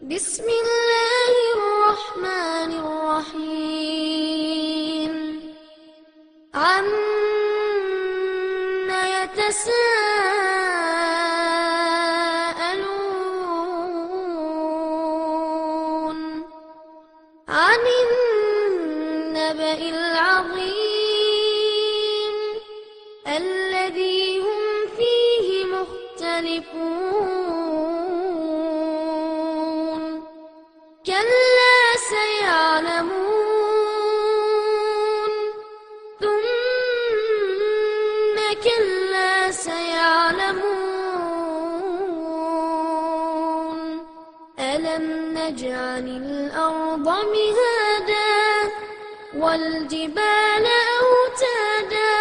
بسم الله الرحمن الرحيم عما يتساءلون عن النبأ العظيم الذي هم فيه مختلفون كلا سيعلمون ثم كلا سيعلمون ألم نجعل الأرض مهادا والجبال أوتادا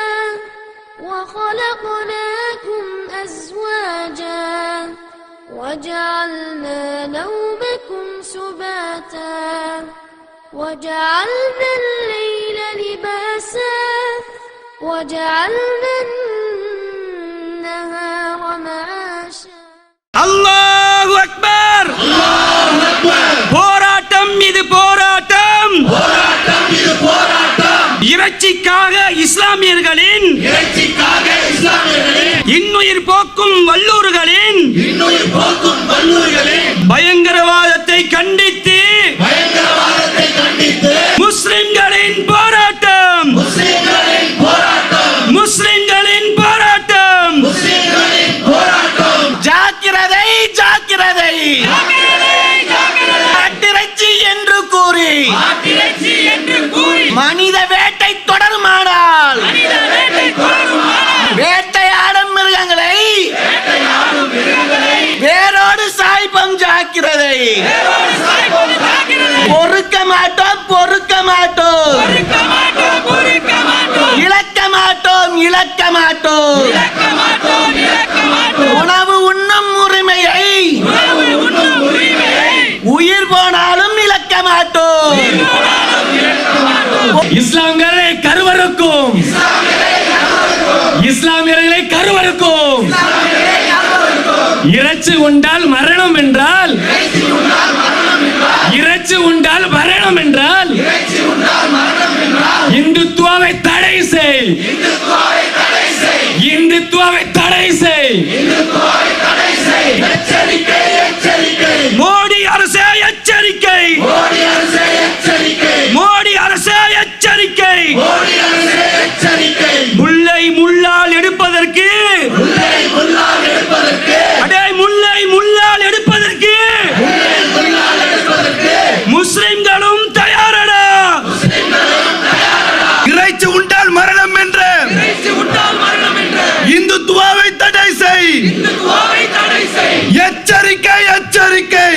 وخلقناكم أزواجا وجعلنا نومكم سباتا وجعلنا الليل لباسا وجعلنا النهار معاشا அல்லாஹ் அக்பர் அல்லாஹ் அக்பர். போராட்டம் இது போராட்டம் போராட்டம் இது போராட்டம். இறைச்சிக்காக இஸ்லாமியர்களின் இன்னுயிர் போக்கும் வல்லூர்களின் இன்னுயிர் போக்கும் வல்லூர்களின் பயங்கரவாதத்தை கண்டித்து முஸ்லிம்களின் போராட்டம் முஸ்லிம்களின் போராட்டம் முஸ்லிம்களின் போராட்டம் முஸ்லிம்களின் போராட்டம். ஜாக்கிரதை ஜாக்கிரதை ஆட்டிறைச்சி என்று கூறி ஆட்டிறைச்சி என்று கூறி மனித வேட்டை தொடருமானால் வேட்டையாடும் மிருகங்களை வேரோடு சாய்ப்பம் ஜாக்கிரதை. பொறுக்க மாட்டோம் பொறுக்க மாட்டோம் இழக்க மாட்டோம் இழக்க மாட்டோம். உணவு உண்ணும் உரிமையை உயிர் போனாலும் இழக்க மாட்டோம். இஸ்லாமியர்களை கருவறுக்கும் இஸ்லாமியர்களை கருவறுக்கும். இறைச்சி உண்டால் மரணம் என்றால் இறைச்சி உண்டால் மரணம் என்றால் இந்துத்துவாவை தடை செய் இந்துத்துவாவை தடை செய். மோடி அரசே எச்சரிக்கை மோடி அரசே எச்சரிக்கை. முல்லை முள்ளால் எடுப்பதற்கு அடே முல்லை முள்ளால் எடுப்பதற்கு முஸ்லிம்களும் தயாரடா. இறைச்சி உண்டால் மரணம் என்று இந்துத்துவாவை தடை செய். எச்சரிக்கை எச்சரிக்கை.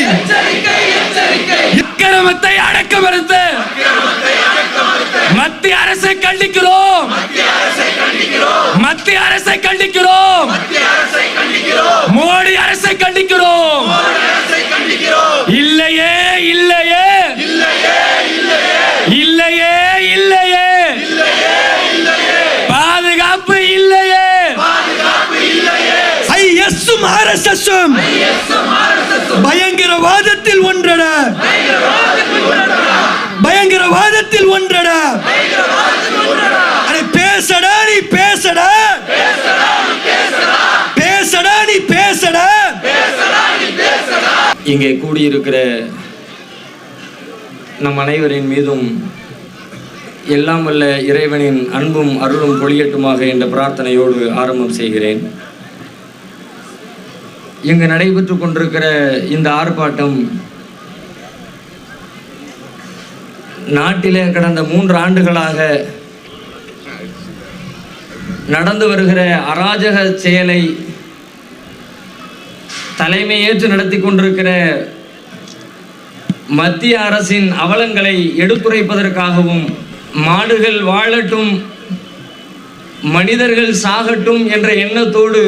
அக்கிரமத்தை அடக்க மறுத்து மத்திய அரசை கண்டிக்கிறோம் மத்திய அரசை கண்டிக்கிறோம் மோடி அரசை கண்டிக்கிறோம். இல்லையே இல்லையே இல்லையே இல்லையே பாதுகாப்பு இல்லையே. ஐஎஸ்ஸும் ஆர்எஸ்எஸ்ஸும் பயங்கரவாதத்தில் ஒன்றட பயங்கரவாதத்தில் ஒன்றட. பேசடா நீ பேசடா பேசடா நீ பேசடா. இங்கே கூடியிருக்கிற நம் அனைவரின் மீதும் எல்லாம் வல்ல இறைவனின் அன்பும் அருளும் பொழியட்டுமாக என்ற பிரார்த்தனையோடு ஆரம்பம் செய்கிறேன். இங்கு நடைபெற்று கொண்டிருக்கிற இந்த ஆர்ப்பாட்டம் நாட்டிலே கடந்த 3 ஆண்டுகளாக நடந்து வருகிற அராஜக செயலை தலைமையேற்று நடத்தி கொண்டிருக்கிற மத்திய அரசின் அவலங்களை எடுத்துரைப்பதற்காகவும் மாடுகள் வாழட்டும் மனிதர்கள் சாகட்டும் என்ற எண்ணத்தோடு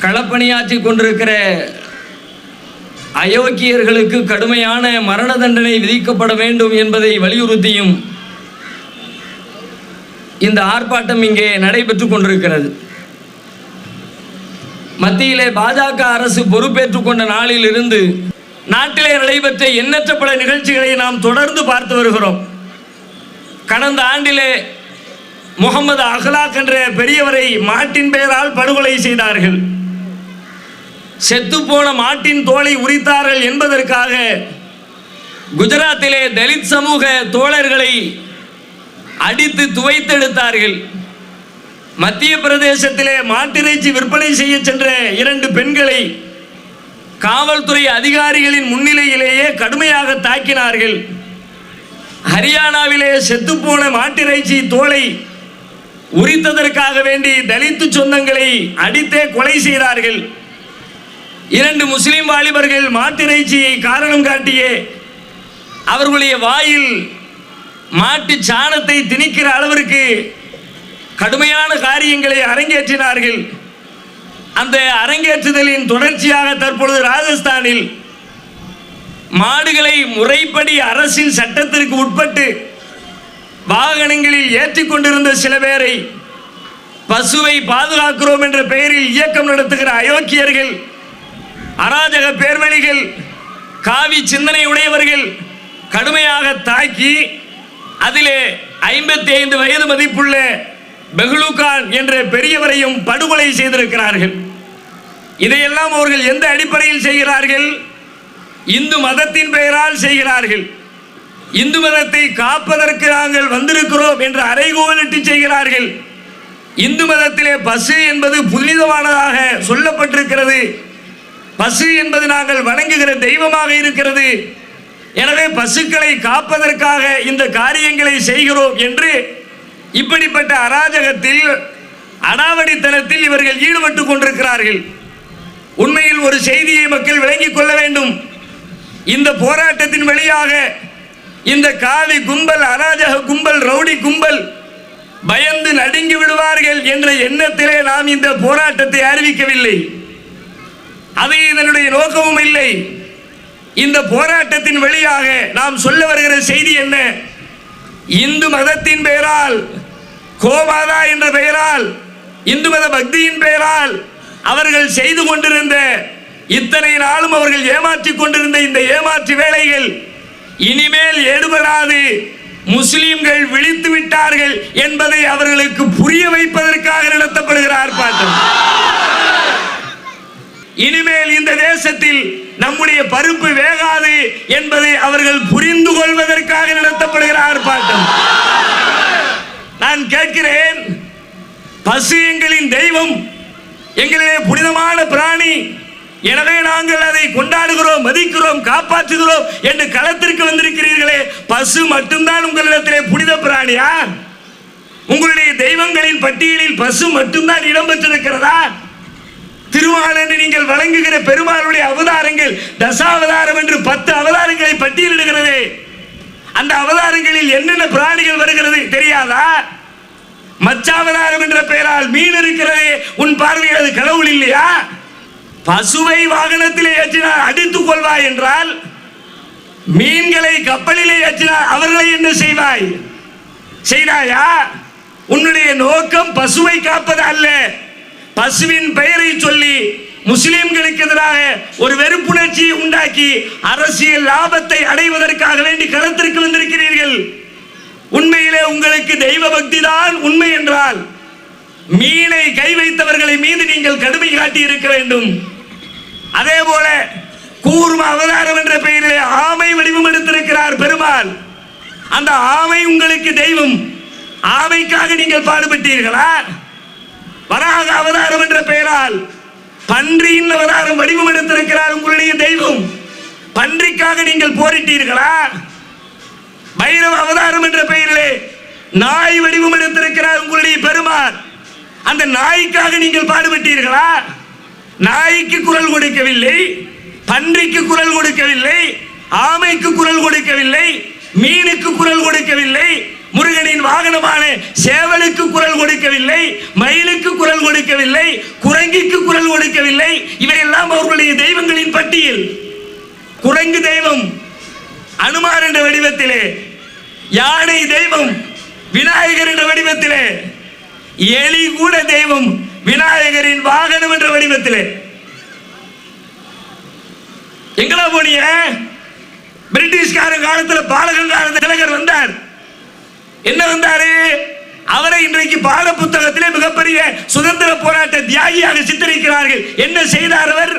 களப்பணியாற்றி கொண்டிருக்கிற அயோக்கியர்களுக்கு கடுமையான மரண தண்டனை விதிக்கப்பட வேண்டும் என்பதை வலியுறுத்தியும் இந்த ஆர்ப்பாட்டம் இங்கே நடைபெற்று கொண்டிருக்கிறது. மத்தியிலே பாஜக அரசு பொறுப்பேற்றுக் கொண்ட நாளில் இருந்து நாட்டிலே நடைபெற்ற எண்ணற்ற பல நிகழ்ச்சிகளை நாம் தொடர்ந்து பார்த்து வருகிறோம். கடந்த ஆண்டிலே முகமது அஹ்லாக் என்ற பெரியவரை மாட்டின் பெயரால் படுகொலை செய்தார்கள். செத்துப்போன மாட்டின் தோலை உரித்தார்கள் என்பதற்காக குஜராத்திலே தலித் சமூக தோழர்களை அடித்து துவைத்தெடுத்தார்கள். மத்திய பிரதேசத்திலே மாட்டிறைச்சி விற்பனை செய்ய சென்ற 2 பெண்களை காவல்துறை அதிகாரிகளின் முன்னிலையிலேயே கடுமையாக தாக்கினார்கள். ஹரியானாவிலே செத்துப்போன மாட்டிறைச்சி தோலை உரித்ததற்காக வேண்டி தலித்து சொந்தங்களை அடித்தே கொலை செய்தார்கள். 2 முஸ்லிம் வாலிபர்கள் மாட்டிறைச்சியை காரணம் காட்டியே அவர்களுடைய வாயில் மாட்டு சாணத்தை திணிக்கிற அளவிற்கு கடுமையான காரியங்களை அரங்கேற்றினார்கள். அந்த அரங்கேற்றுதலின் தொடர்ச்சியாக தற்பொழுது ராஜஸ்தானில் மாடுகளை முறைப்படி அரசின் சட்டத்திற்கு உட்பட்டு வாகனங்களில் ஏற்றிக் கொண்டிருந்த சில பேரை பசுவை பாதுகாக்கிறோம் என்ற பெயரில் இயக்கம் நடத்துகிற அயோக்கியர்கள், அராஜக பேர்வழிகள், காவி சிந்தனை உடையவர்கள் கடுமையாக தாக்கி அதிலே 55 வயது மதிப்புள்ள பெஹ்லூகான் என்ற பெரியவரையும் படுகொலை செய்திருக்கிறார்கள். இதையெல்லாம் அவர்கள் எந்த அடிப்படையில் செய்கிறார்கள்? இந்து மதத்தின் பெயரால் செய்கிறார்கள். இந்து மதத்தை காப்பதற்கு நாங்கள் வந்திருக்கிறோம் என்று அறைகோலிட்டு செய்கிறார்கள். இந்து மதத்திலே பசு என்பது புனிதமானதாக சொல்லப்பட்டிருக்கிறது. பசு என்பது நாங்கள் வணங்குகிற தெய்வமாக இருக்கிறது. எனவே பசுக்களை காப்பதற்காக இந்த காரியங்களை செய்கிறோம் என்று இப்படிப்பட்ட அராஜகத்தில், அடாவடித்தனத்தில் இவர்கள் ஈடுபட்டு கொண்டிருக்கிறார்கள். உண்மையில் ஒரு செய்தியை மக்கள் விளங்கிக் கொள்ள வேண்டும். இந்த போராட்டத்தின் வழியாக இந்த காவி கும்பல், அராஜக கும்பல், ரவுடி கும்பல் பயந்து நடுங்கி விடுவார்கள் என்ற எண்ணத்திலே நாம் இந்த போராட்டத்தை அறிவிக்கவில்லை. அது இதனுடைய நோக்கமும் இல்லை. இந்த போராட்டத்தின் வழியாக நாம் சொல்ல வருகிற செய்தி என்ன? இந்து மதத்தின் பெயரால், கோமாதா என்ற பெயரால், இந்து மத பக்தியின் பெயரால் அவர்கள் செய்து கொண்டிருந்த, இத்தனை நாளும் அவர்கள் ஏமாற்றிக் கொண்டிருந்த இந்த ஏமாற்று வேலைகள் இனிமேல் எடுபடாது. முஸ்லிம்கள் விழித்து விட்டார்கள் என்பதை அவர்களுக்கு புரிய வைப்பதற்காக நடத்தப்படுகிற ஆர்ப்பாட்டம். இனிமேல் இந்த தேசத்தில் நம்முடைய பருப்பு வேகாது என்பதை அவர்கள் புரிந்து கொள்வதற்காக நடத்தப்படுகிற ஆர்ப்பாட்டம். நான் கேட்கிறேன், பசு எங்களின் தெய்வம், எங்களிலே புனிதமான பிராணி, எனவே நாங்கள் அதை கொண்டாடுகிறோம், மதிக்கிறோம், காப்பாற்றுகிறோம் என்று களத்திற்கு வந்திருக்கிறீர்களே, பசு மட்டும்தான் உங்களிடத்திலே புனித பிராணியா? உங்களுடைய தெய்வங்களின் பட்டியலில் பசு மட்டும்தான் இடம்பெற்றிருக்கிறதா? திருமால் என்று நீங்கள் வழங்குகிற பெருமாளுடைய அவதாரங்கள் தசாவதாரம் என்று 10 அவதாரங்களை பட்டியலிடுகிறது. அந்த அவதாரங்களில் என்னென்ன பிராணிகள் வருகிறது தெரியாதா? மச்சாவதாரம் என்ற பெயரால் மீன் இருக்கிறதே, உன் பார்வையில் அது கடவுள் இல்லையா? பசுவை வாகனத்திலே ஏற்றினால் அடித்துக் கொள்வாய் என்றால், மீன்களை கப்பலிலே ஏற்றினால் அவர்களை என்ன செய்வாய்? செய்தாயா? உன்னுடைய நோக்கம் பசுவை காப்பது அல்ல. பசுவின் பெயரை சொல்லி முஸ்லிம்களுக்கு எதிராக ஒரு வெறுப்புணர்ச்சியை உண்டாக்கி அரசியல் லாபத்தை அடைவதற்காக வேண்டி களத்திற்கு வந்திருக்கிறீர்கள். உண்மையிலே உங்களுக்கு தெய்வ பக்தி தான் உண்மை என்றால் மீனை கை வைத்தவர்களை மீது நீங்கள் கடுமை காட்டி இருக்க வேண்டும். அதே போல கூர்ம அவதாரம் என்ற பெயரிலே ஆமை வடிவம் எடுத்திருக்கிறார் பெருமாள். அந்த ஆமை உங்களுக்கு தெய்வம். ஆமைக்காக நீங்கள் பாடுபட்டீர்களா? வராக அவதாரம் என்ற பெயரால் பன்றியின் அவதாரம் வடிவம் எடுத்திருக்கிறார் உங்களுடைய தெய்வம். பன்றிக்காக நீங்கள் போரிட்டீர்களா? பைரவ அவதாரம் என்ற பெயரிலே நாய் வடிவம் எடுத்திருக்கிறார் உங்களுடைய பெருமாள். அந்த நாய்க்காக நீங்கள் பாடுபட்டீர்களா? நாய்க்கு குரல் கொடுக்கவில்லை, பன்றிக்கு குரல் கொடுக்கவில்லை, ஆமைக்கு குரல் கொடுக்கவில்லை, மீனுக்கு குரல் கொடுக்கவில்லை, முருகனின் வாகனமான சேவலுக்கு குரல் கொடுக்கவில்லை, மயிலுக்கு குரல் கொடுக்கவில்லை, குரங்கிக்கு குரல் கொடுக்கவில்லை. இவையெல்லாம் அவர்களுடைய தெய்வங்களின் பட்டியல். குரங்கு தெய்வம் அனுமார் என்ற வடிவத்திலே, யானை தெய்வம் விநாயகர் என்ற வடிவத்திலே, எலி கூட தெய்வம் விநாயகரின் வாகனம் என்ற வடிவத்திலே. எங்கடா போனீங்க? பிரிட்டிஷ்கார காலத்தில் பாலகங்கார திலகர் வந்தார். என்ன வந்தாரு? அவரை இன்றைக்கு பாட புத்தகத்திலே மிகப்பெரிய சுதந்திர போராட்ட தியாகியாக சித்தரிக்கிறார்கள். என்ன செய்தார் அவர்?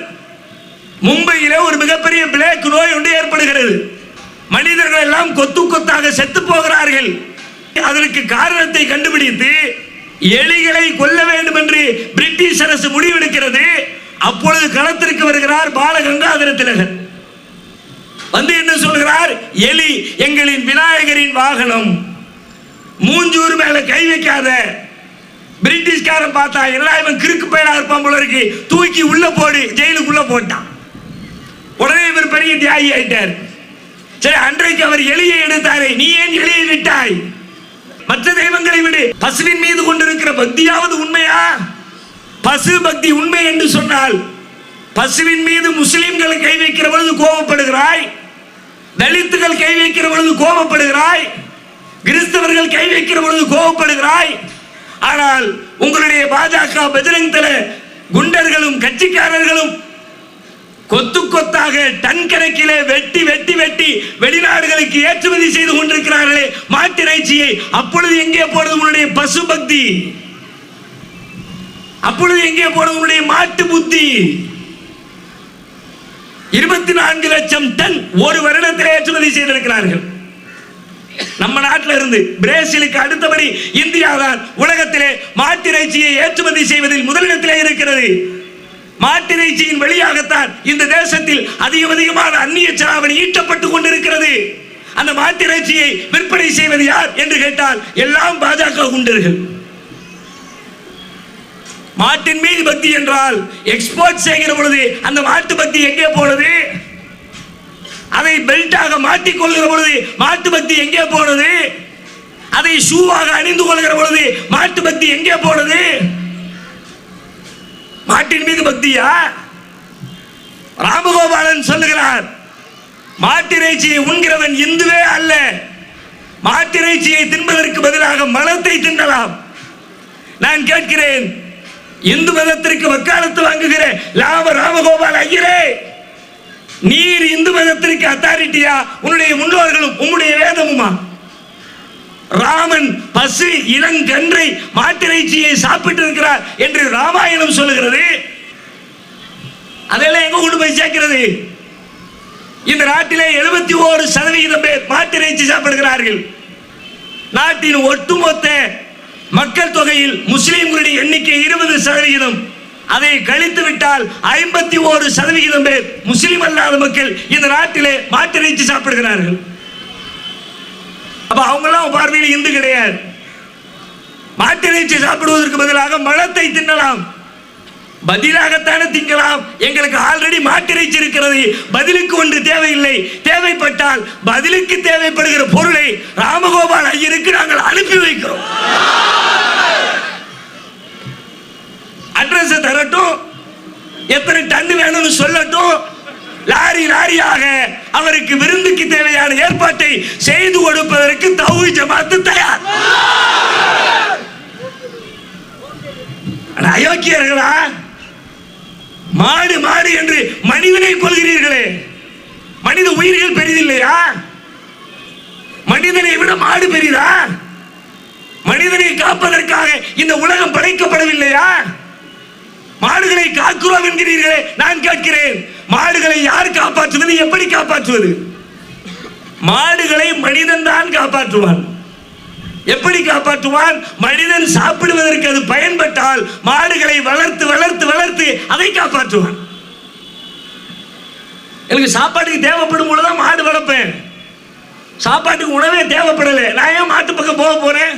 மும்பையிலே ஒரு மிகப்பெரிய பிளேக் நோய் ஒன்று ஏற்படுகிறது. மனிதர்கள் எல்லாம் கொத்து கொத்தாக செத்து போகிறார்கள். அதற்கு காரணத்தை கண்டுபிடித்து எலிகளை கொல்ல வேண்டும் என்று பிரிட்டிஷ் அரசு முடிவெடுக்கிறது. அப்பொழுது களத்திற்கு வருகிறார் பாலகங்காதர திலகர். வந்து என்ன சொல்கிறார்? எலி எங்களின் விநாயகரின் வாகனம், மூஞ்சூர் மேல கை வைக்காத. பிரிட்டிஷ்காரன் பார்த்தா எல்லாம் இவன் கிறுக்கு பையனா இருப்பான் போல இருக்கு, தூக்கி உள்ள போடு, ஜெயிலுக்குள்ள போட்டான். உடனே இவர் பெரிய தியாகி ஆயிட்டார். சரி, அன்றைக்கு அவர் எலியை எடுத்தாரே, நீ ஏன் எலியை விட்டாய்? மற்ற தெய்வங்களை விடு, பசுவின் மீது கொண்டிருக்கிற பக்தியாவது உண்மையா? பசு பக்தி உண்மை என்று சொன்னால் பசுவின் மீது முஸ்லிம்கள் கை வைக்கிற பொழுது கோபப்படுகிறாய், தலித்துகள் கை வைக்கிற பொழுது கோபப்படுகிறாய், கிறிஸ்தவர்கள் கை வைக்கிற பொழுது கோபப்படுகிறாய். ஆனால் உங்களுடைய பாஜக பஜ்ரங் தள குண்டர்களும் கட்சிக்காரர்களும் கொத்து கொத்தாக டன் கணக்கிலே வெட்டி வெட்டி வெட்டி வெளிநாடுகளுக்கு ஏற்றுமதி செய்து கொண்டிருக்கிறார்களே மாட்டிறைச்சியை. அப்பொழுது எங்கே போறது உன்னுடைய பசு பக்தி? அப்பொழுது எங்கே போறது உன்னுடைய மாட்டு புத்தி? 24 லட்சம் டன் ஒரு வருடத்தில் ஏற்றுமதி செய்திருக்கிறார்கள். நம்ம நாட்டில் இருந்து பிரேசிலுக்கு அடுத்தபடி இந்தியா தான் உலகத்திலே மாட்டிறைச்சியை ஏற்றுமதி செய்வதில் முதலிடத்திலே இருக்கிறது. மாட்டிறைச்சியின் வழியாகத்தான் இந்த தேசத்தில் அதிகமான அந்நிய செலாவணி ஈட்டப்பட்டுக் கொண்டிருக்கிறது. அந்த மாட்டிறைச்சியை விற்பனை செய்வது யார் என்று கேட்டால் எல்லாம் பாஜக குண்டர்கள். மாட்டின் மீது பக்தி என்றால் எக்ஸ்போர்ட் செய்கிற பொழுது அந்த மாட்டு பக்தி எங்கே போனது? அதை பெல்ட்டாக மாட்டிக் கொள்கிற பொழுது மாட்டு பக்தி எங்கே போனது? அதை ஷூவாக அணிந்து கொள்கிற பொழுது மாட்டு பக்தி எங்கே போனது? மாட்டின் மீது பக்தியா? ராமகோபாலன் சொல்லுகிறார், மாட்டிறைச்சியை உண்கிறவன் இந்துவே அல்ல, மாட்டிறைச்சியை தின்பதற்கு பதிலாக மலத்தை தின்னலாம். நான் கேட்கிறேன், இந்து மதத்திற்கு வக்காலத்து வாங்குகிற ராமகோபால் ஐயரே, நீர் இந்து மதத்திற்கு அத்தாரிட்டியா? உன்னுடைய முன்னோர்களும் உன்னுடைய வேதமுமா? ராமன் பசு இளங்கன்றை மாட்டிறைச்சியை சாப்பிட்டு இருக்கிறார் என்று ராமாயணம் சொல்லுகிறது. அதெல்லாம் எங்க கொண்டு போய் சேர்க்கிறது? இந்த நாட்டிலே 71% பேர் மாட்டிறைச்சி சாப்பிடுகிறார்கள். நாட்டின் ஒட்டுமொத்த மக்கள் தொகையில் முஸ்லிம்களுடைய எண்ணிக்கை 20%. அதை கழித்து விட்டால் 51% பேர் முஸ்லிம் அல்லாத மக்கள் இந்த நாட்டிலே மாட்டிறைச்சி சாப்பிடுகிறார்கள். அப்ப அவங்களாம் பார்வையில் இந்து கிடையாது. மாட்டிறைச்சி சாப்பிடுவதற்கு பதிலாக மலத்தை தின்னலாம். பதிலாகத்தானே திங்கலாம். எங்களுக்கு ஆல்ரெடி மாட்டிறைச்சி இருக்கிறது, பதிலுக்கு ஒன்று தேவையில்லை. தேவைப்பட்டால் பதிலுக்கு தேவைப்படுகிற பொருளை ராமகோபால் ஐயருக்கு நாங்கள் அனுப்பி வைக்கிறோம். அட்ரஸ் தரட்டும், எத்தனை டன் வேணும்னு சொல்லட்டும், லாரி லாரியாக அவருக்கு விருந்துக்கு தேவையான ஏற்பாட்டை செய்து கொடுப்பதற்கு தௌஹீத் ஜமாத் தயார். அயோக்கியர்களா? மாடு மாடு என்று மனிதனை கொள்கிறீர்களே, மனித உயிர்கள் பெரிதில்லையா? மனிதனை விட மாடு பெரிதா? மனிதனை காப்பதற்காக இந்த உலகம் படைக்கப்படவில்லையா? மாடுகளை காக்கிறோம் என்கிறீர்களே. நான் கேட்கிறேன், மாடுகளை யார் காப்பாற்றுவது? எப்படி காப்பாற்றுவது? மாடுகளை மனிதன் தான் காப்பாற்றுவான். எப்படி காப்பாற்றுவான்? மனிதன் சாப்பிடுவதற்கு அது பயன்பட்டால் மாடுகளை வளர்த்து வளர்த்து வளர்த்து அதை காப்பாற்றுவான். எனக்கு சாப்பாட்டுக்கு தேவைப்படும் பொழுதுதான் மாடு வளர்ப்பேன். சாப்பாட்டுக்கு உணவே தேவைப்படலை, நான் ஏன் மாட்டு பக்கம் போக போறேன்?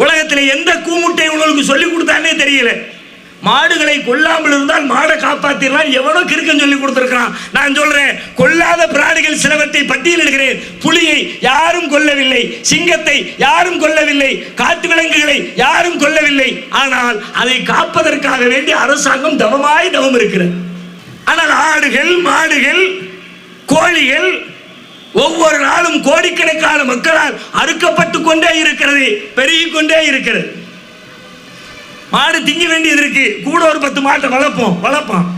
உலகத்தில் எந்த கூமுட்டை உங்களுக்கு சொல்லிக் கொடுத்தானே தெரியல. மாடுகளை கொல்லாமல் இருந்தால் மாடை காப்பாத்திடலாம். எவனோ கிறுக்கன் சொல்லி கொடுத்திருக்கிறான். நான் சொல்றேன், கொல்லாத பிராணிகள் சிலவற்றை பட்டியலிடுகிறேன். புலியை யாரும் கொல்லவில்லை, சிங்கத்தை யாரும் கொல்லவில்லை, காட்டு விலங்குகளை யாரும் கொல்லவில்லை. ஆனால் அதை காப்பதற்காக வேண்டிய அரசாங்கம் தவமாய் தவம் இருக்கிறது. ஆனால் ஆடுகள், மாடுகள், கோழிகள் ஒவ்வொரு நாளும் கோடிக்கணக்கான மக்களால் அறுக்கப்பட்டு கொண்டே இருக்கிறது, பெருகிக் கொண்டே இருக்கிறது. மாடு திங்க வேண்டியது இருக்கு, கூட ஒரு 10 மாட்டை வளர்ப்போம்.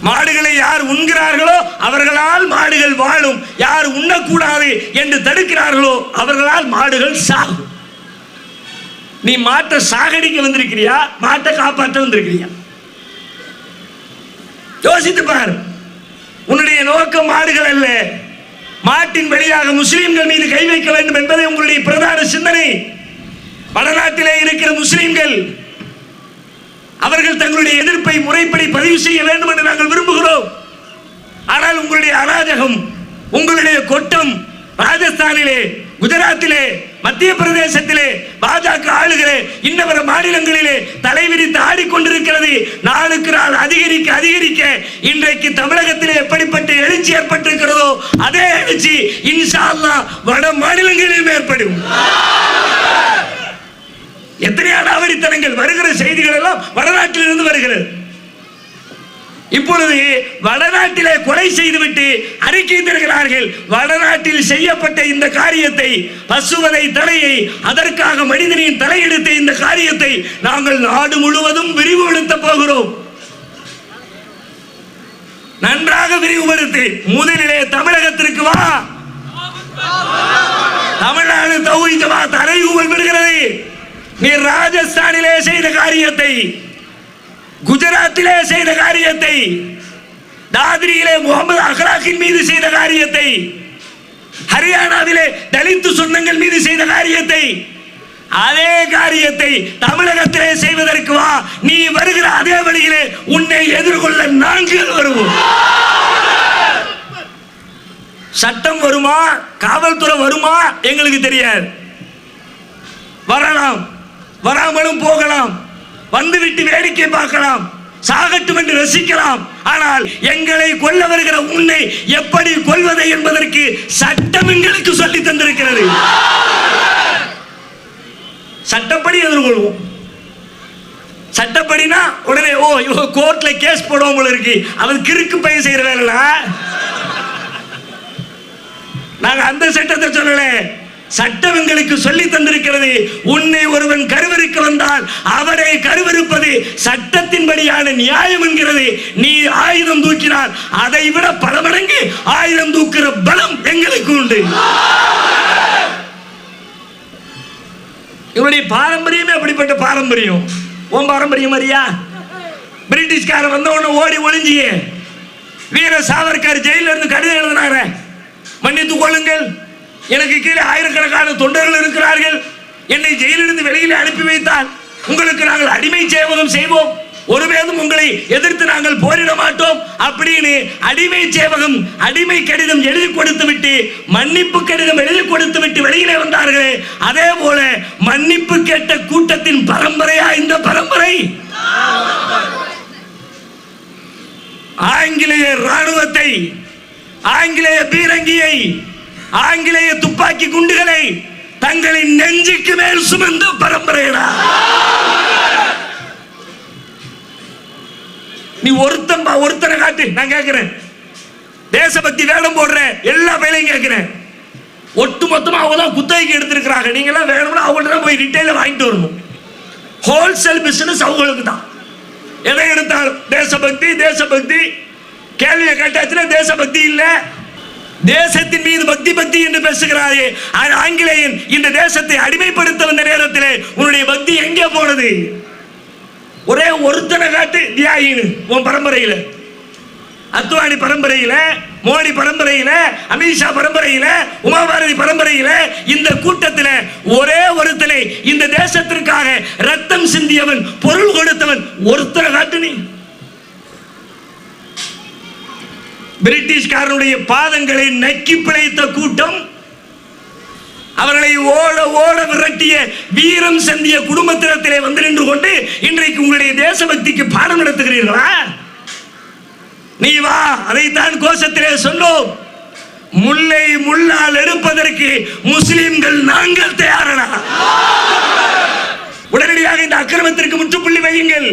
மாடுகளை யார் உண்கிறார்களோ அவர்களால் மாடுகள் வாழும், யார் உண்ணக்கூடாது என்று தடுக்கிறார்களோ அவர்களால் மாடுகள் சாகும். நீ மாட்டை சாகடிக்க வந்திருக்கிறியா, மாட்டை காப்பாற்ற வந்திருக்கிறியா? யோசித்து பார். உன்னுடைய நோக்கம் மாடுகள் அல்ல. மாட்டின் வழியாக முஸ்லிம்கள் மீது கை வைக்க வேண்டும் என்பதை உங்களுடைய பிரதான சிந்தனை. வடநாட்டிலே இருக்கிற முஸ்லிம்கள் அவர்கள் தங்களுடைய எதிர்ப்பை முறைப்படி பதிவு செய்ய வேண்டும் என்று நாங்கள் விரும்புகிறோம். ஆனால் உங்களுடைய அராஜகம், உங்களுடைய கொட்டம் ராஜஸ்தானிலே, குஜராத்திலே, மத்திய பிரதேசத்திலே பாஜக ஆளுகிற இன்னவர மாநிலங்களிலே தலைவிரித்து ஆடிக்கொண்டிருக்கிறது. நாளுக்கு நாள் அதிகரிக்க இன்றைக்கு தமிழகத்திலே எப்படிப்பட்ட எழுச்சி ஏற்பட்டிருக்கிறதோ அதே எழுச்சி இன்ஷா அல்லாஹ் வட மாநிலங்களிலும் ஏற்படும். எத்தனை அடாவடித்தனங்கள் வருகிற செய்திகள் எல்லாம் வடநாட்டிலிருந்து வருகிறது. இப்பொழுது வடநாட்டிலே கொலை செய்துவிட்டு அறிக்கை தருகிறார்கள். வடநாட்டில் செய்யப்பட்ட இந்த காரியத்தை, பசுவதை தலையை, அதற்காக மனிதனின் தலையெடுத்த இந்த காரியத்தை நாங்கள் நாடு முழுவதும் விரிவுபடுத்த போகிறோம். நன்றாக விரிவுபடுத்தி முதலிலே தமிழகத்திற்கு வா. தமிழ்நாடு தௌஹீத் ஜமாத் அறைகூவல் விடுகிறது. நீ ராஜஸ்தானிலே செய்த காரியத்தை, குஜராத்திலே செய்த காரியத்தை, தாத்ரியிலே முகமது அக்லாக்கின் மீது செய்த காரியத்தை, ஹரியானாவிலே தலித்து சொந்தங்கள் மீது செய்த காரியத்தை, அதே காரியத்தை தமிழகத்திலே செய்வதற்கு வா. நீ வருகிற அதே வழியிலே உன்னை எதிர்கொள்ள நாங்கள் வருவோம். சட்டம் வருமா, காவல்துறை வருமா எங்களுக்கு தெரியாது. வரலாம், வராமலும் போகலாம், வந்துவிட்டு வேடிக்கை பார்க்கலாம், சாகட்டும் என்று ரசிக்கலாம். ஆனால் எங்களை கொல்ல வருகிற உன்னை எப்படி கொல்வது என்பதற்கு சட்டம் எங்களுக்கு சொல்லி தந்திருக்கிறது. சட்டப்படி எதிர்கொள்வோம். சட்டப்படினா உடனே இவங்க கோர்ட்ல கேஸ் போடுவோம் போல இருக்கு, அவன் கிறுக்கு பையன் செய்யற வேலை. நாங்க அந்த சட்டத்தை சொல்லல, சட்டம் எங்களுக்கு சொல்லி தந்திருக்கிறது. உன்னை ஒருவன் கருவறுக்க வந்தால் அவரை கருவறுப்பது சட்டத்தின்படியான நியாயம் என்கிறது. நீ ஆயுதம் தூக்கினால் அதை விட பல மடங்கு ஆயுதம் தூக்குற பலம் எங்களுக்கு உண்டு. இவருடைய பாரம்பரியமே அப்படிப்பட்ட பாரம்பரியம். உன் பாரம்பரியம் அறியா? பிரிட்டிஷ்கார வந்தவன ஓடி ஒளிஞ்சிய வீர சாவர்கர் ஜெயில இருந்து கடிதம் எழுதினார, மன்னித்துக் கொள்ளுங்கள், எனக்கு கீழே ஆயிரக்கணக்கான தொண்டர்கள் இருக்கிறார்கள், என்னை ஜெயிலிருந்து வெளியில் அனுப்பி வைத்தால் உங்களுக்கு நாங்கள் அடிமை சேவகம் செய்வோம், ஒருவேதும் உங்களை எதிர்த்து நாங்கள் போரிட மாட்டோம் அப்படின்னு அடிமை சேவகம், அடிமை கடிதம் எழுதி கொடுத்து விட்டு, மன்னிப்பு கடிதம் எழுதி கொடுத்து விட்டு வெளியிலே வந்தார்களே, அதே போல மன்னிப்பு கேட்ட கூட்டத்தின் பரம்பரையா இந்த பரம்பரை? ஆங்கிலேய ராணுவத்தை, ஆங்கிலேய பீரங்கியை, ஆங்கிலேய துப்பாக்கி குண்டுகளை தங்களின் நெஞ்சுக்கு மேல் சுமந்த பரம்பரையா? நீ ஒருத்தனை காட்டு. நான் கேட்கிறேன், தேசபக்தி வேடம் போடுற எல்லா பயிலையும் கேட்கிறேன். ஒட்டு மொத்தமா அவங்க தான் குத்தகைக்கு எடுத்திருக்கிறாங்க. நீங்க எல்லாம் வேணும்னா அவங்கள்ட்ட தான் போய் ரிட்டைல வாங்கிட்டு வரணும். ஹோல்சேல் பிசினஸ் அவங்களுக்கு தான். எதை எடுத்தாலும் தேசபக்தி தேசபக்தி. கேள்வியை கேட்டாச்சுன்னா தேசபக்தி இல்ல, தேசத்தின் மீது பக்தி பக்தி என்று பேசுகிறாரே ஆங்கிலேயன் இந்த தேசத்தை அடிமைப்படுத்த வந்த நேரத்தில் உன்னுடைய பக்தி எங்கே போனது? ஒரே ஒருத்தனை காட்டு தியாகின்னு. உன் பரம்பரையில, அத்வானி பரம்பரையில, மோடி பரம்பரையில, அமித்ஷா பரம்பரையில, உமாபாரதி பரம்பரையில, இந்த கூட்டத்தில் ஒரே ஒருத்தனை இந்த தேசத்திற்காக ரத்தம் சிந்தியவன், பொருள் கொடுத்தவன் ஒருத்தனை காட்டு நீ. பிரிட்டிஷ்காரனுடைய பாதங்களை நக்கி பிழைத்த கூட்டம், அவர்களை ஓட ஓட விரட்டிய வீரம் சந்திய குடும்பத்தினத்திலே வந்து நின்று கொண்டு இன்றைக்கு உங்களுடைய தேசபக்திக்கு பாடம் நடத்துகிறீர்களா? நீ வா, அதைத்தான் கோஷத்திலே சொன்னோம். முல்லை முள்ளால் எடுப்பதற்கு முஸ்லிம்கள் நாங்கள் தயாரா? உடனடியாக இந்த அக்கிரமத்திற்கு முற்றுப்புள்ளி வையுங்கள்.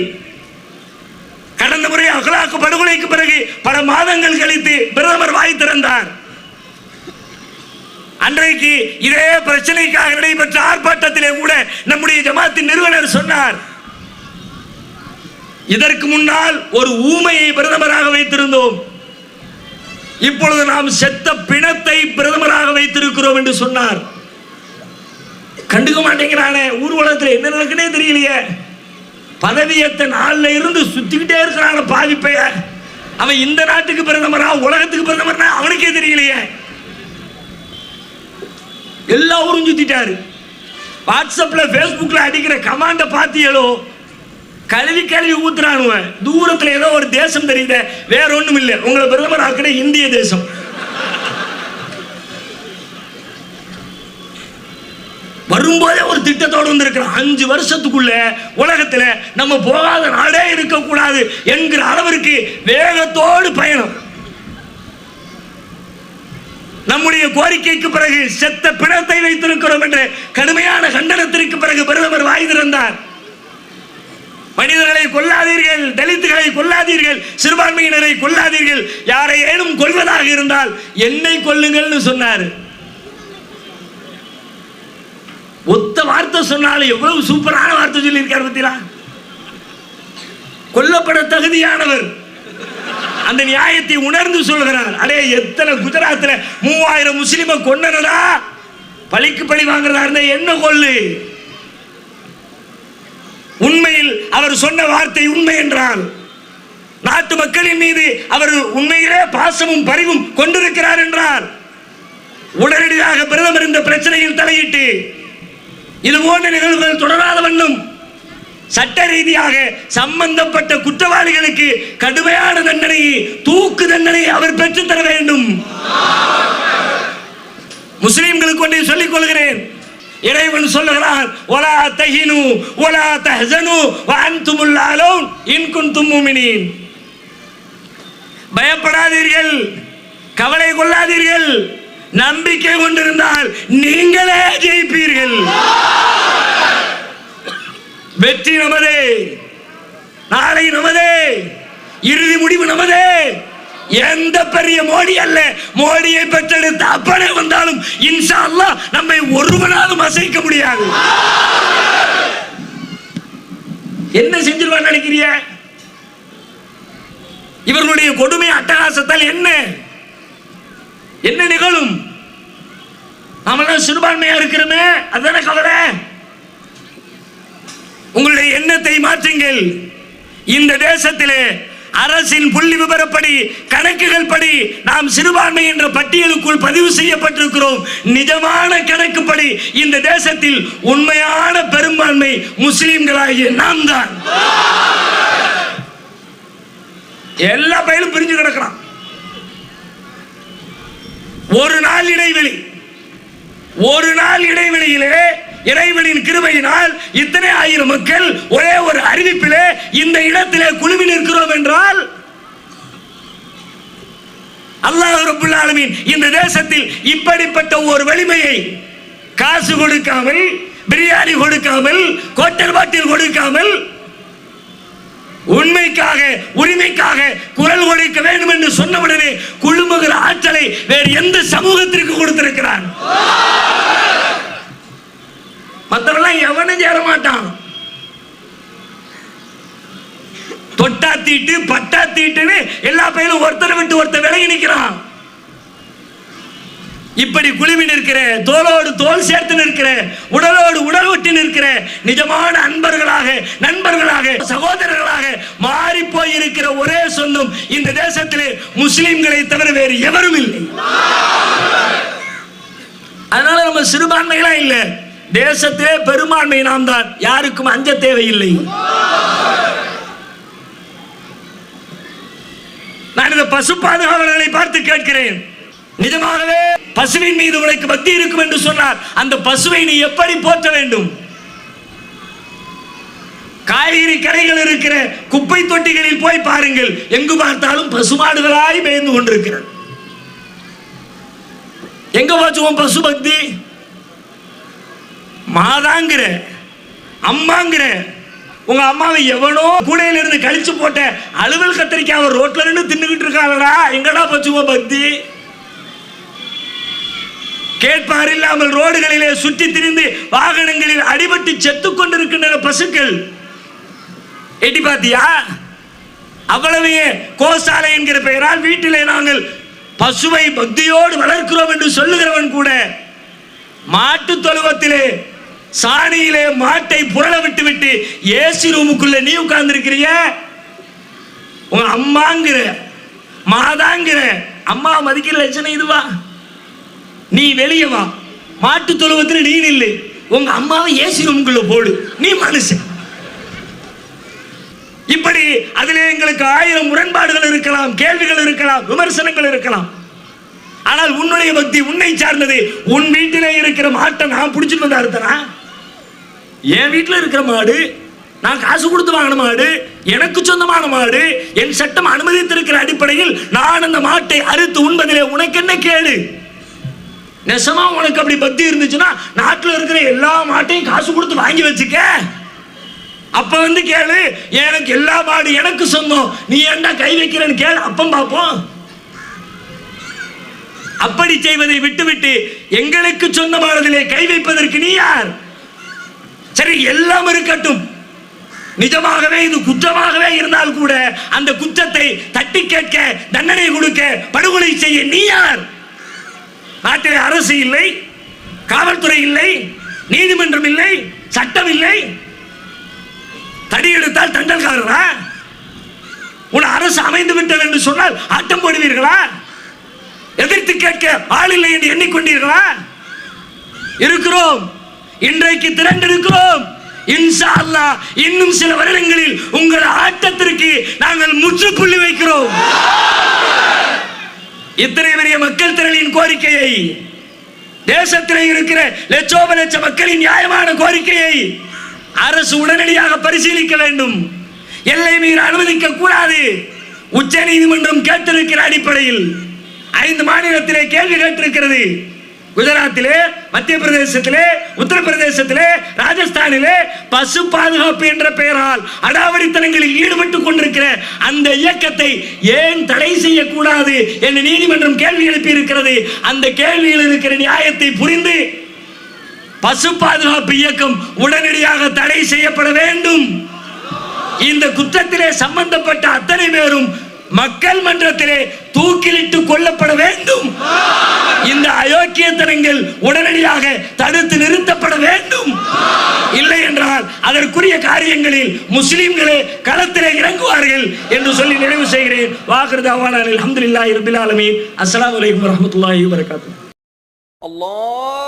கடந்த முறை அகலாக்கு படுகொலைக்கு பிறகு பல மாதங்கள் கழித்து பிரதமர் வாய் திறந்தார். அன்றைக்கு இதே பிரச்சனைக்காக நடைபெற்ற ஆர்ப்பாட்டத்திலே கூட நம்முடைய ஜமாத்தின் நிறுவனர் சொன்னார், இதற்கு முன்னால் ஒரு ஊமையை பிரதமராக வைத்திருந்தோம், இப்பொழுது நாம் செத்த பிணத்தை பிரதமராக வைத்திருக்கிறோம் என்று சொன்னார். கண்டுக்க மாட்டேங்கிறானே, ஊர்வலத்தில் என்ன நடக்குன்னே தெரியலையே, பதவியேற்ற நாள்ல இருந்து சுத்திக்கிட்டே இருக்கிறான பாதிப்பைய, அவன் இந்த நாட்டுக்கு பிரதமரா உலகத்துக்கு பிரதமர்னா அவனுக்கே தெரியலையே. எல்லா ஊரும் சுத்திட்டாரு. வாட்ஸ்அப்ல பேஸ்புக்ல அடிக்கிற கமாண்ட பாத்தியலோ, கழுவி கழுவி ஊத்துறானுவ. தூரத்துல ஏதோ ஒரு தேசம் தெரியுத, வேற ஒண்ணும் இல்லை, உங்களை பிரதமர் ஆக்கிற இந்திய தேசம். வரும்போதே ஒரு திட்டத்தோடு வந்திருக்கிறான். 5 வருஷத்துக்குள்ள உலகத்துல நம்ம போகாத நாடே இருக்கக்கூடாது என்கிற அளவிற்கு வேகத்தோடு பயணம். நம்முடைய கோரிக்கைக்கு பிறகு செத்த பிணத்தை வைத்திருக்கிறோம் என்ற கடுமையான கண்டனத்திற்கு பிறகு பிரதமர் வாய் திறந்தார். மனிதர்களை கொல்லாதீர்கள், தலித்துகளை கொல்லாதீர்கள், சிறுபான்மையினரை கொல்லாதீர்கள், யாரையேனும் கொல்வதாக இருந்தால் என்னை கொல்லுங்கள் சொன்னார். ஒத்த வார்த்தை சொன்னாலும் எவ்வளவு சூப்பரான வார்த்தை சொல்லி இருக்கார் பத்தியா. கொல்லப்பட தகுதியானவர் அந்த நியாயத்தை உணர்ந்து சொல்கிறார். அடே, எத்தனை குஜராத்ல 3000 முஸ்லிமை கொன்னடா, பழிக்கு பழி வாங்குறதா இருந்த என்ன கொல்லு. உண்மையில் அவர் சொன்ன வார்த்தை உண்மை என்றால், நாட்டு மக்களின் மீது அவர் உண்மையிலே பாசமும் பரிவும் கொண்டிருக்கிறார் என்றால், உடனடியாக பிரதமர் இந்த பிரச்சனையில் தலையிட்டு இது போன்ற நிகழ்வுகள் தொடராத வண்ணம் சட்ட ரீதியாக சம்பந்தப்பட்ட குற்றவாளிகளுக்கு கடுமையான தண்டனை, தூக்கு தண்டனை அவர் பெற்றுத்தர வேண்டும். முஸ்லிம்களுக்கு ஒன்றை சொல்லிக் கொள்கிறேன், இறைவன் சொல்லுகிறான், வலா தஹினு வலா தஹ்சனு வ அன்துமுல் அலௌன் இன் குன்தும் முஃமினீன். பயப்படாதீர்கள், கவலை கொள்ளாதீர்கள், நம்பிக்கை கொண்டிருந்தால் நீங்களே ஜெயிப்பீர்கள். வெற்றி நமதே, நாளை நமதே, இறுதி முடிவு நமதே. எந்த பெரிய மோடி அல்ல, மோடியை பெற்றெடுத்த அப்பனே வந்தாலும் இன்ஷா அல்லாஹ் நம்மை ஒருவனாலும் அசைக்க முடியாது. என்ன செஞ்சிருவான்னு நினைக்கிறீங்க? இவர்களுடைய கொடுமை அட்டகாசத்தால் என்ன என்ன நிகழும்? நாமெல்லாம் சிறுபான்மையா இருக்கிறோமே, அதுதானே கவலை. உங்களுடைய எண்ணத்தை மாற்றுங்கள். இந்த தேசத்திலே அரசின் புள்ளி விவரப்படி, கணக்குகள் படி நாம் சிறுபான்மை என்ற பட்டியலுக்குள் பதிவு செய்யப்பட்டிருக்கிறோம். நிஜமான கணக்குப்படி இந்த தேசத்தில் உண்மையான பெரும்பான்மை முஸ்லிம்களாகிய நாம் தான். எல்லா பயிலும் பிரிஞ்சு கிடக்கிறான். ஒரு நாள் இடைவெளியிலே இறைவனின் கிருபையினால் இத்தனை ஆயிரம் மக்கள் ஒரே ஒரு அறிவிப்பிலே இந்த இடத்திலே குழுமி நிற்கிறோம் என்றால், அல்லாஹ் ரப்பல் ஆலமீன் இந்த தேசத்தில் இப்படிப்பட்ட ஒரு வலிமையை காசு கொடுக்காமல், பிரியாணி கொடுக்காமல், கோட்டல் பாட்டில் கொடுக்காமல், உண்மைக்காக உரிமைக்காக குரல் கொடுக்க வேண்டும் என்று சொன்னவுடனே குழுமுகிற ஆற்றலை வேறு எந்த சமூகத்திற்கு கொடுத்திருக்கிறான்? மற்றவெல்லாம் எவனும் சேர மாட்டான். தொட்டா தீட்டு பட்டா தீட்டுன்னு எல்லா பயிலும் ஒருத்தரை விட்டு ஒருத்தர் விலகி நிற்கிறான். இப்படி குழுமி நிற்கிற, தோளோடு தோல் சேர்த்து நிற்கிற, உடலோடு உடல் ஒட்டி நிற்கிற நிஜமான அன்பர்களாக, நண்பர்களாக, சகோதரர்களாக மாறி போய் இருக்கிற ஒரே சொந்தம் இந்த தேசத்திலே முஸ்லிம்களை தவிர வேறு எவரும் இல்லை. அதனால நம்ம சிறுபான்மைகளா இல்ல, தேசத்திலே பெரும்பான்மை நாம் தான். யாருக்கும் அஞ்ச தேவையில்லை. நான் இந்த பசு பாதுகாவலர்களை பார்த்து கேட்கிறேன், நிஜமாகவே பசுவின் மீது உனக்கு பக்தி இருக்கும் என்று சொன்னார், அந்த பசுவை நீ எப்படி போற்ற வேண்டும்? காய்கறி கடைகள் இருக்கிற குப்பை தொட்டிகளில் போய் பாருங்கள், எங்கு பார்த்தாலும் பசுமாடுகளாய் மேய்ந்து கொண்டிருக்கிறது. எங்க போச்சுவோம் பசு பக்தி? மாதாங்கிற, அம்மாங்கிற, உங்க அம்மாவை எவனோ கூடையில இருந்து கழிச்சு போட்ட அலுவல் கத்திரிக்காய் அவர் ரோட்ல இருந்து தின்னுகிட்டு இருக்காளடா, எங்கடா போச்சுவோம் பக்தி? கேட்பார் இல்லாமல் ரோடுகளிலே சுற்றி திரிந்து வாகனங்களில் அடிபட்டு செத்து கொண்டிருக்கின்றன பசுக்கள். எட்டி பாத்தியா? அவ்வளவு கோசாலை என்கிற பெயரால் வீட்டிலே நாங்கள் பசுவை பக்தியோடு வளர்க்கிறோம் என்று சொல்லுகிறவன் கூட மாட்டு தொழுவத்திலே சாணியிலே மாட்டை புரள விட்டு விட்டு ஏசி ரூமுக்குள்ள நீ உட்கார்ந்து இருக்கிறிய. உங்க அம்மாங்கிற மாதாங்கிற அம்மா மதிக்கிற லட்சணம் இதுவா? நீ வெளியே வா, மாட்டு தொழுவத்தில் நீ நில்லு, உங்க அம்மாவை ஏசி ரூமுக்குள்ள போடு, நீ மனுஷன். இப்படி அதிலே எங்களுக்கு 1000 முரண்பாடுகள் இருக்கலாம், கேள்விகள் இருக்கலாம், விமர்சனங்கள் இருக்கலாம். ஆனால் உன்னுடைய பக்தி உன்னை சார்ந்தது. உன் வீட்டிலே இருக்கிற மாட்டை நான் பிடிச்சிட்டு வந்தா அறுத்தனா? என் வீட்டில் இருக்கிற மாடு, நான் காசு கொடுத்து வாங்கின மாடு, எனக்கு சொந்தமான மாடு, என் சட்டம் அனுமதித்திருக்கிற அடிப்படையில் நான் அந்த மாட்டை அறுத்து உண்பதிலே உனக்கு என்ன கேடு? நெசமா உனக்கு அப்படி பக்தி இருந்துச்சுன்னா நாட்டில் இருக்கிற எல்லா மாட்டையும் காசு கொடுத்து வாங்கி வச்சுக்க. அப்ப வந்து கேளு, எனக்கு எல்லா மாடு எனக்கு சொந்தம், நீ ஏன்டா கை வைக்கிறன்னு கேளு, அப்பம் பார்ப்போம். அப்படி செய்வதை விட்டுவிட்டு எங்களுக்கு சொந்தமானதிலே கை வைப்பதற்கு நீ யார்? சரி, எல்லாம் இருக்கட்டும், நிஜமாகவே இது குற்றமாகவே இருந்தால் கூட அந்த குற்றத்தை தட்டி கேட்க, தண்டனை கொடுக்க, படுகொலை செய்ய நீ யார்? நாட்டிலே அரசு இல்லை, காவல்துறை இல்லை, நீதிமன்றம் இல்லை, சட்டம் இல்லை. தடி எடுத்தால் தண்டல்காரரா? உன் அரசு அமைந்து விட்டது என்று சொன்னால் ஆட்டம் போடுவீர்களா? எதிர்த்து கேட்க ஆள் இல்லை என்று எண்ணிக்கொண்டீர்களா? இருக்கிறோம், இன்றைக்கு திரண்டிருக்கிறோம். இன்ஷா அல்லாஹ் இன்னும் சில வருடங்களில் உங்கள் ஆட்டத்திற்கு நாங்கள் முற்றுப்புள்ளி வைக்கிறோம். இத்தனை பெரிய மக்கள் திரளின் கோரிக்கையை, தேசத்தில் இருக்கிற லட்சோப லட்ச மக்களின் நியாயமான கோரிக்கையை அரசு உடனடியாக பரிசீலிக்க வேண்டும். எல்லை மீற அனுமதிக்க கூடாது. உச்ச நீதிமன்றம் கேட்டிருக்கிற அடிப்படையில் 5 மாநிலத்திலே கேள்வி கேட்டிருக்கிறது. குஜராத்திலே, மத்திய பிரதேசத்திலே, உத்தரப்பிரதேசத்திலே, ராஜஸ்தானிலே பசு பாதுகாப்பு என்ற பெயரால் அடாவடித்தனங்களில் ஈடுபட்டுக் கொண்டிருக்கிற அந்த இயக்கத்தை ஏன் தடை செய்யக்கூடாது என்று நீதிமன்றம் கேள்வி எழுப்பி இருக்கிறது. அந்த கேள்வியில் இருக்கிற நியாயத்தை புரிந்து பசு பாதுகாப்பு இயக்கம் உடனடியாக தடை செய்யப்பட வேண்டும். இந்த குற்றத்திலே சம்பந்தப்பட்ட அத்தனை பேரும் மக்கள் மன்றத்திலே தூக்கிலிட்டு கொல்லப்பட வேண்டும். இந்த அயோக்கியத்தனங்கள் உடனடியாக தடுத்து நிறுத்தப்பட வேண்டும். இல்லை என்றால் அதற்குரிய காரியங்களில் முஸ்லிம்களே களத்திலே இறங்குவார்கள் என்று சொல்லி நிறைவு செய்கிறேன். வாஹிரு தஅவானா அல்ஹம்துலில்லாஹி ரப்பில் ஆலமீன். அஸ்ஸலாமு அலைக்கும் வரஹ்மத்துல்லாஹி வபரகாத்துஹு. அல்லாஹ்